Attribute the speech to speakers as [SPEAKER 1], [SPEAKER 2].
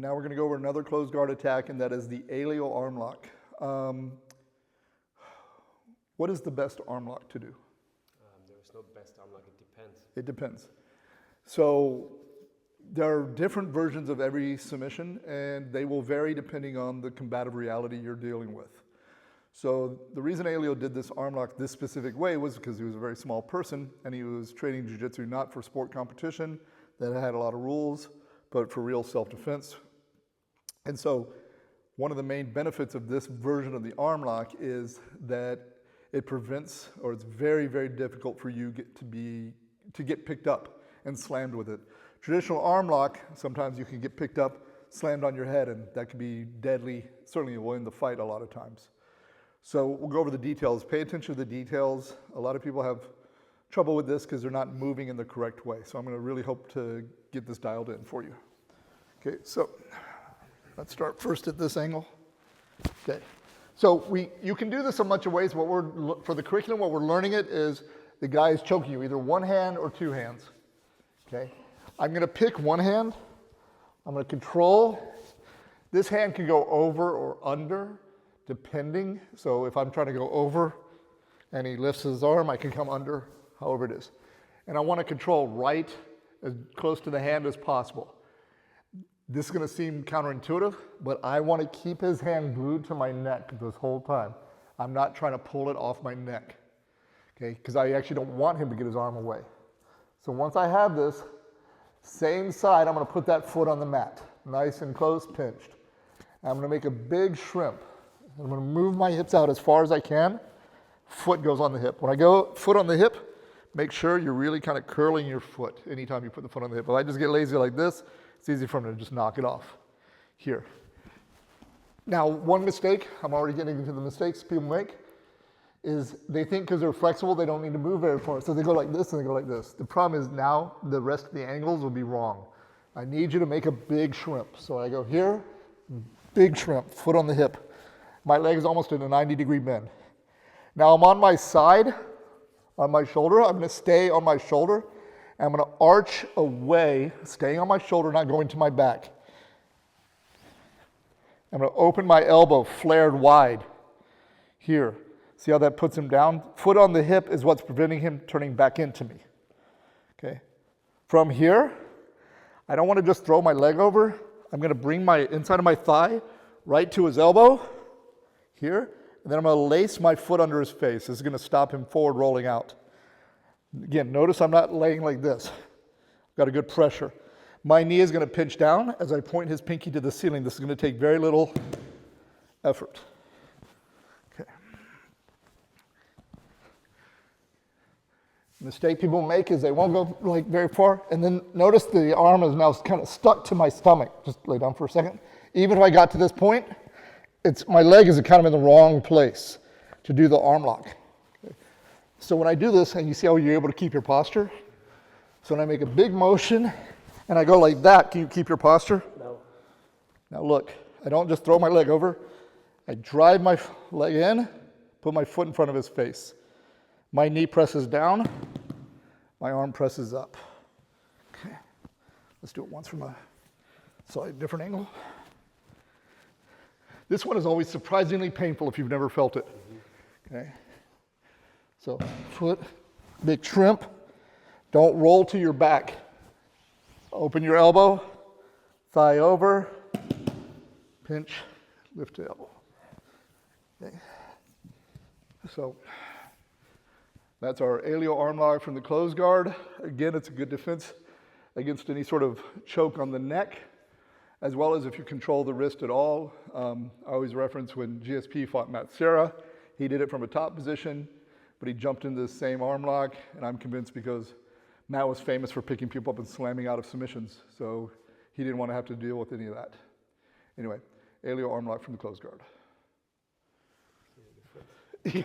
[SPEAKER 1] And now we're going to go over another closed guard attack, and that is the Helio arm lock. What is the best arm lock to do?
[SPEAKER 2] There is no best arm lock, it depends.
[SPEAKER 1] It depends. So there are different versions of every submission, and they will vary depending on the combative reality you're dealing with. So the reason Helio did this arm lock this specific way was because he was a very small person, and he was training jiu-jitsu not for sport competition that had a lot of rules, but for real self-defense. And so one of the main benefits of this version of the arm lock is that it prevents, or it's very, very difficult for you to get picked up and slammed with it. Traditional arm lock, sometimes you can get picked up, slammed on your head, and that can be deadly. Certainly will end the fight a lot of times. So we'll go over the details. Pay attention to the details. A lot of people have trouble with this because they're not moving in the correct way. So I'm going to really hope to get this dialed in for you. Okay, so let's start first at this angle. Okay, so you can do this a bunch of ways. For the curriculum, what we're learning it is the guy is choking you, either one hand or two hands. Okay, I'm going to pick one hand. I'm going to control. This hand can go over or under, depending. So if I'm trying to go over and he lifts his arm, I can come under, however it is. And I want to control right as close to the hand as possible. This is going to seem counterintuitive, but I want to keep his hand glued to my neck this whole time. I'm not trying to pull it off my neck, okay? Because I actually don't want him to get his arm away. So once I have this, same side, I'm going to put that foot on the mat, nice and close, pinched. I'm going to make a big shrimp. I'm going to move my hips out as far as I can. Foot goes on the hip. When I go foot on the hip, make sure you're really kind of curling your foot anytime you put the foot on the hip. If I just get lazy like this, it's easy for me to just knock it off here. Now, one mistake, I'm already getting into the mistakes people make, is they think because they're flexible, they don't need to move very far. So they go like this and they go like this. The problem is now the rest of the angles will be wrong. I need you to make a big shrimp. So I go here, big shrimp, foot on the hip. My leg is almost in a 90-degree bend. Now I'm on my side, on my shoulder. I'm going to stay on my shoulder. And I'm going to arch away, staying on my shoulder, not going to my back. I'm going to open my elbow, flared wide here. See how that puts him down? Foot on the hip is what's preventing him turning back into me. Okay. From here, I don't want to just throw my leg over. I'm going to bring my inside of my thigh right to his elbow here, and then I'm going to lace my foot under his face. This is going to stop him forward rolling out. Again, notice I'm not laying like this. I've got a good pressure. My knee is going to pinch down as I point his pinky to the ceiling. This is going to take very little effort. Okay. Mistake people make is they won't go like very far, and then notice the arm is now kind of stuck to my stomach. Just lay down for a second. Even if I got to this point, my leg is kind of in the wrong place to do the arm lock. Okay. So when I do this, and you see how you're able to keep your posture? So when I make a big motion, and I go like that, can you keep your posture?
[SPEAKER 2] No.
[SPEAKER 1] Now look, I don't just throw my leg over. I drive my leg in, put my foot in front of his face. My knee presses down, my arm presses up. Okay, let's do it once from a slightly different angle. This one is always surprisingly painful if you've never felt it. Okay, so foot, big shrimp. Don't roll to your back. Open your elbow, thigh over, pinch, lift the elbow. Okay. So that's our Helio arm lock from the closed guard. Again, it's a good defense against any sort of choke on the neck, as well as if you control the wrist at all. I always reference when GSP fought Matt Serra. He did it from a top position, but he jumped into the same arm lock, and I'm convinced because Matt was famous for picking people up and slamming out of submissions, so he didn't want to have to deal with any of that. Anyway, Helio arm lock from the closed guard. Yeah.